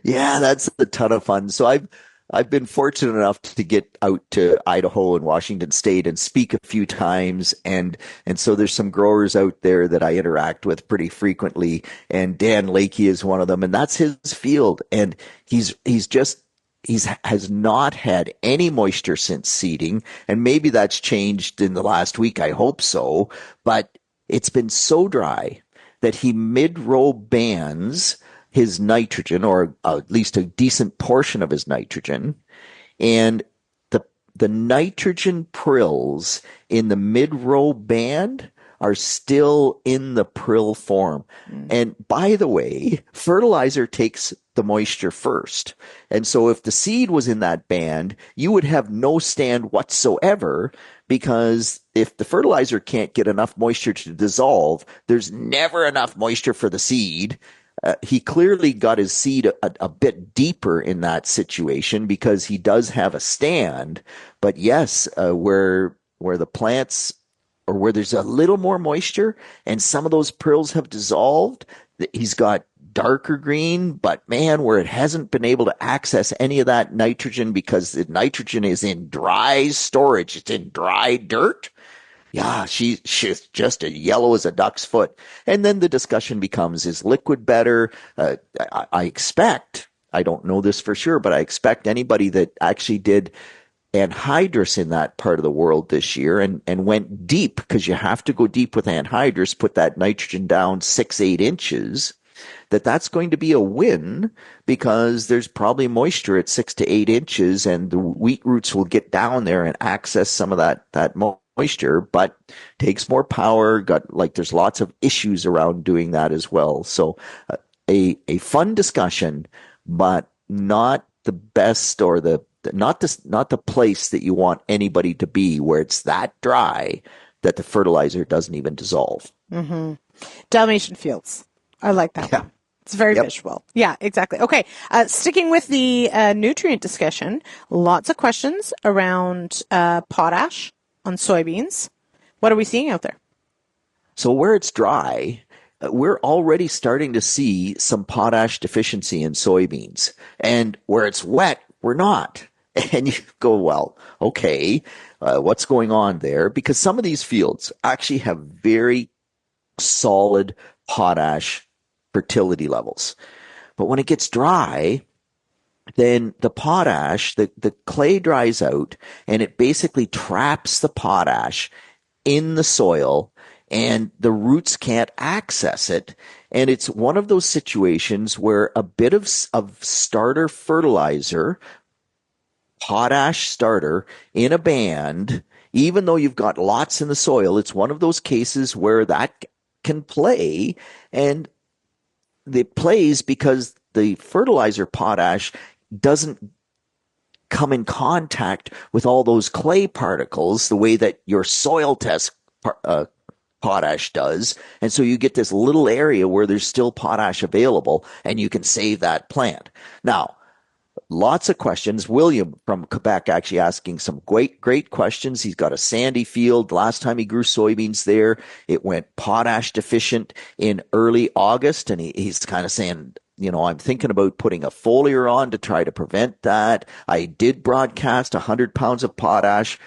Yeah, that's a ton of fun. So I've been fortunate enough to get out to Idaho and Washington State and speak a few times, and so there's some growers out there that I interact with pretty frequently, and Dan Lakey is one of them, and that's his field, and he has not had any moisture since seeding, and maybe that's changed in the last week. I hope so, but it's been so dry that he mid-row bans his nitrogen, or at least a decent portion of his nitrogen, and the nitrogen prills in the mid-row band are still in the prill form. And by the way, fertilizer takes the moisture first. And so if the seed was in that band, you would have no stand whatsoever, because if the fertilizer can't get enough moisture to dissolve, there's never enough moisture for the seed. He clearly got his seed a bit deeper in that situation because he does have a stand. But yes, where the plants, or where there's a little more moisture and some of those prills have dissolved, he's got darker green. But man, where it hasn't been able to access any of that nitrogen because the nitrogen is in dry storage, it's in dry dirt. Yeah, she's just as yellow as a duck's foot. And then the discussion becomes, is liquid better? I expect, I don't know this for sure, but I expect anybody that actually did anhydrous in that part of the world this year and went deep, because you have to go deep with anhydrous, put that nitrogen down 6-8 inches, that's going to be a win, because there's probably moisture at 6 to 8 inches, and the wheat roots will get down there and access some of that moisture, but takes more power. There's lots of issues around doing that as well. So a fun discussion, but not the best, or not the place that you want anybody to be, where it's that dry that the fertilizer doesn't even dissolve. Mm-hmm. Dalmatian fields. I like that one. It's very visual. Yeah, exactly. Okay. Sticking with the nutrient discussion, lots of questions around potash on soybeans. What are we seeing out there? So where it's dry, we're already starting to see some potash deficiency in soybeans. And where it's wet, we're not. And you go, well, okay, what's going on there? Because some of these fields actually have very solid potash fertility levels. But when it gets dry, then the potash, the clay dries out, and it basically traps the potash in the soil, and the roots can't access it. And it's one of those situations where a bit of starter fertilizer, potash starter in a band, even though you've got lots in the soil, it's one of those cases where that can play, and it plays because the fertilizer potash doesn't come in contact with all those clay particles the way that your soil test potash does. And so you get this little area where there's still potash available, and you can save that plant. Now, lots of questions. William from Quebec actually asking some great questions. He's got a sandy field. Last time he grew soybeans there, it went potash deficient in early August, and he's kind of saying, I'm thinking about putting a foliar on to try to prevent that. I did broadcast 100 pounds of potash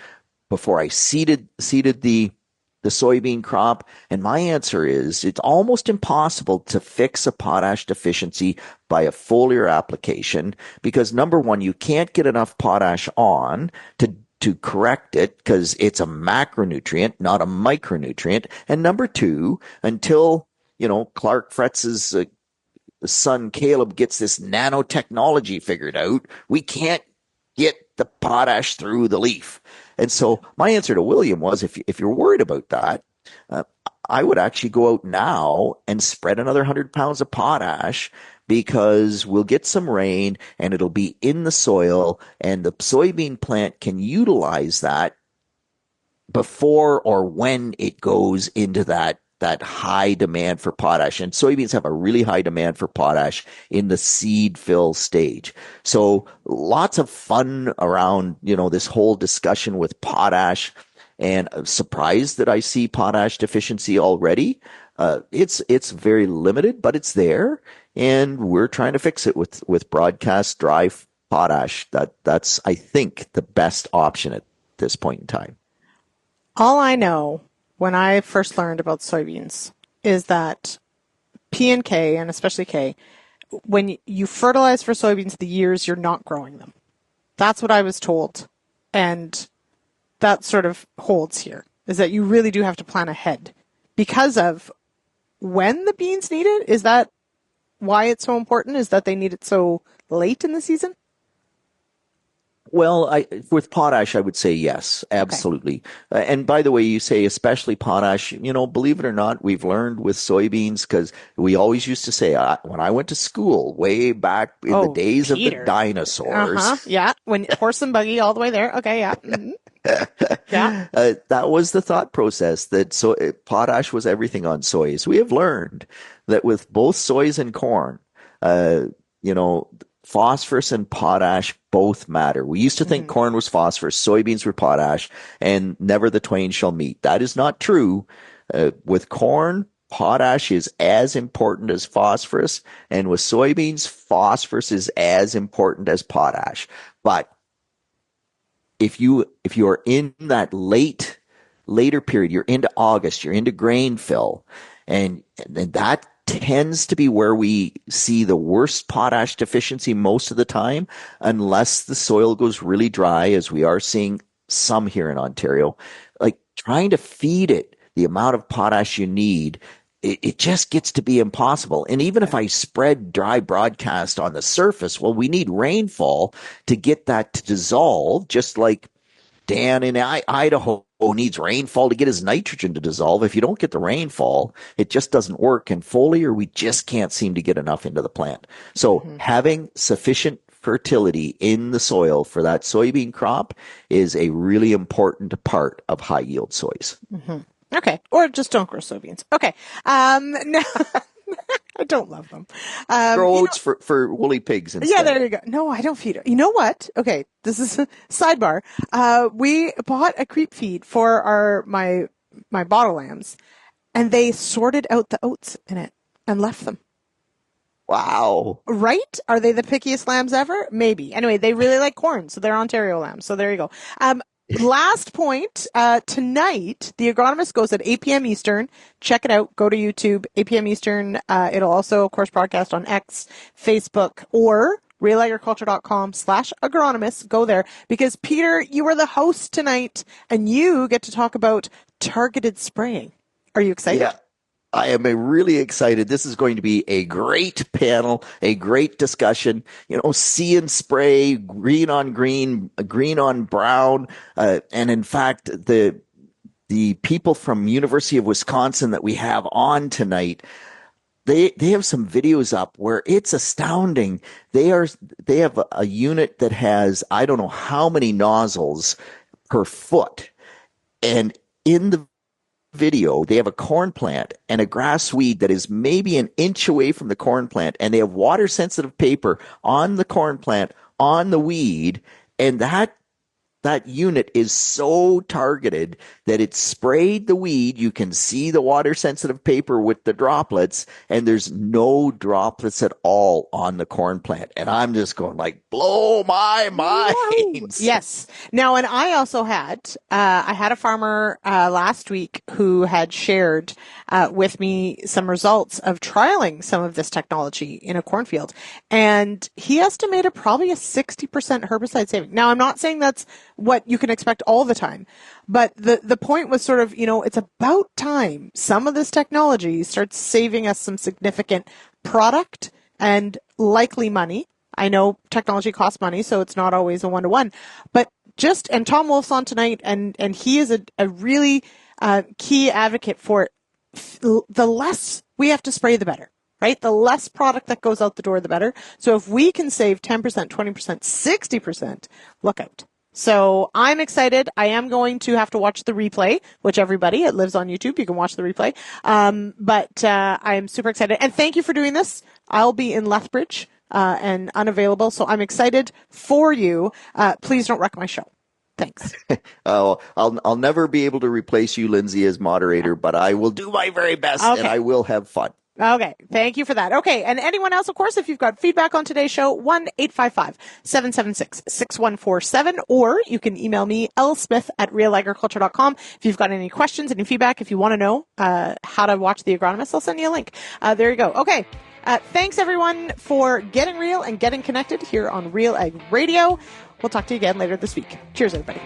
before I seeded the soybean crop. And my answer is it's almost impossible to fix a potash deficiency by a foliar application because, number one, you can't get enough potash on to correct it because it's a macronutrient, not a micronutrient. And number two, until, Clark Fretz's son Caleb gets this nanotechnology figured out, we can't get the potash through the leaf. And so my answer to William was, if you're worried about that, I would actually go out now and spread another 100 pounds of potash, because we'll get some rain and it'll be in the soil, and the soybean plant can utilize that before or when it goes into that high demand for potash. And soybeans have a really high demand for potash in the seed fill stage. So lots of fun around, this whole discussion with potash, and I'm surprised that I see potash deficiency already. It's very limited, but it's there, and we're trying to fix it with broadcast dry potash. That's, I think, the best option at this point in time. All I know when I first learned about soybeans is that P and K, and especially K, when you fertilize for soybeans the years you're not growing them. That's what I was told. And that sort of holds here, is that you really do have to plan ahead because of when the beans need it. Is that why it's so important, is that they need it so late in the season? Well, with potash, I would say yes, absolutely. Okay. And by the way, you say especially potash, believe it or not, we've learned with soybeans, because we always used to say, when I went to school way back in the days of the dinosaurs. Yeah, when horse and buggy all the way there. Okay, yeah. Mm-hmm. Yeah. That was the thought process, that potash was everything on soy. So we have learned that with both soys and corn, phosphorus and potash both matter. We used to think corn was phosphorus, soybeans were potash, and never the twain shall meet. That is not true. With corn, potash is as important as phosphorus, and with soybeans, phosphorus is as important as potash. But if you are in that later period, you're into August, you're into grain fill, and that tends to be where we see the worst potash deficiency most of the time, unless the soil goes really dry, as we are seeing some here in Ontario. Like, trying to feed it the amount of potash you need, it just gets to be impossible. And even if I spread dry broadcast on the surface, well, we need rainfall to get that to dissolve, just like Dan in Idaho needs rainfall to get his nitrogen to dissolve. If you don't get the rainfall, it just doesn't work. And foliar, we just can't seem to get enough into the plant. So having sufficient fertility in the soil for that soybean crop is a really important part of high yield soys. Mm-hmm. Okay. Or just don't grow soybeans. Okay. No. I don't love them. Grow oats for woolly pigs instead. Yeah, there you go. No, I don't feed them. You know what? Okay, this is a sidebar. We bought a creep feed for my bottle lambs, and they sorted out the oats in it and left them. Wow. Right? Are they the pickiest lambs ever? Maybe. Anyway, they really like corn, so they're Ontario lambs. So there you go. Last point, tonight, The Agronomist goes at 8 p.m. Eastern. Check it out. Go to YouTube, 8 p.m. Eastern. It'll also, of course, broadcast on X, Facebook, or realagriculture.com/agronomist. Go there, because Peter, you are the host tonight, and you get to talk about targeted spraying. Are you excited? Yeah. I am really excited. This is going to be a great panel, a great discussion. See and spray, green on green, green on brown. And in fact, the people from University of Wisconsin that we have on tonight, they have some videos up where it's astounding. They have a unit that has, I don't know how many nozzles per foot. And in the video, they have a corn plant and a grass weed that is maybe an inch away from the corn plant, and they have water sensitive paper on the corn plant, on the weed, and that unit is so targeted that it sprayed the weed. You can see the water sensitive paper with the droplets, and there's no droplets at all on the corn plant. And I'm just going like, blow my mind. Yes. Now, and I also had, I had a farmer last week who had shared with me some results of trialing some of this technology in a cornfield. And he estimated probably a 60% herbicide saving. Now, I'm not saying that's what you can expect all the time. But the point was sort of, it's about time some of this technology starts saving us some significant product and likely money. I know technology costs money, so it's not always a one-to-one. But and Tom Wolf's on tonight, and he is a really key advocate for it. The less we have to spray, the better. Right? The less product that goes out the door, the better. So if we can save 10%, 20%, 60%, look out. So I'm excited. I am going to have to watch the replay, which it lives on YouTube. You can watch the replay. But I'm super excited. And thank you for doing this. I'll be in Lethbridge and unavailable. So I'm excited for you. Please don't wreck my show. Thanks. I'll never be able to replace you, Lyndsey, as moderator, but I will do my very best, and I will have fun. Okay. Thank you for that. Okay. And anyone else, of course, if you've got feedback on today's show, 1-855-776-6147, or you can email me, lsmith@realagriculture.com. If you've got any questions, any feedback, if you want to know how to watch The Agronomist, I'll send you a link. There you go. Okay. Thanks, everyone, for getting real and getting connected here on RealAg Radio. We'll talk to you again later this week. Cheers, everybody.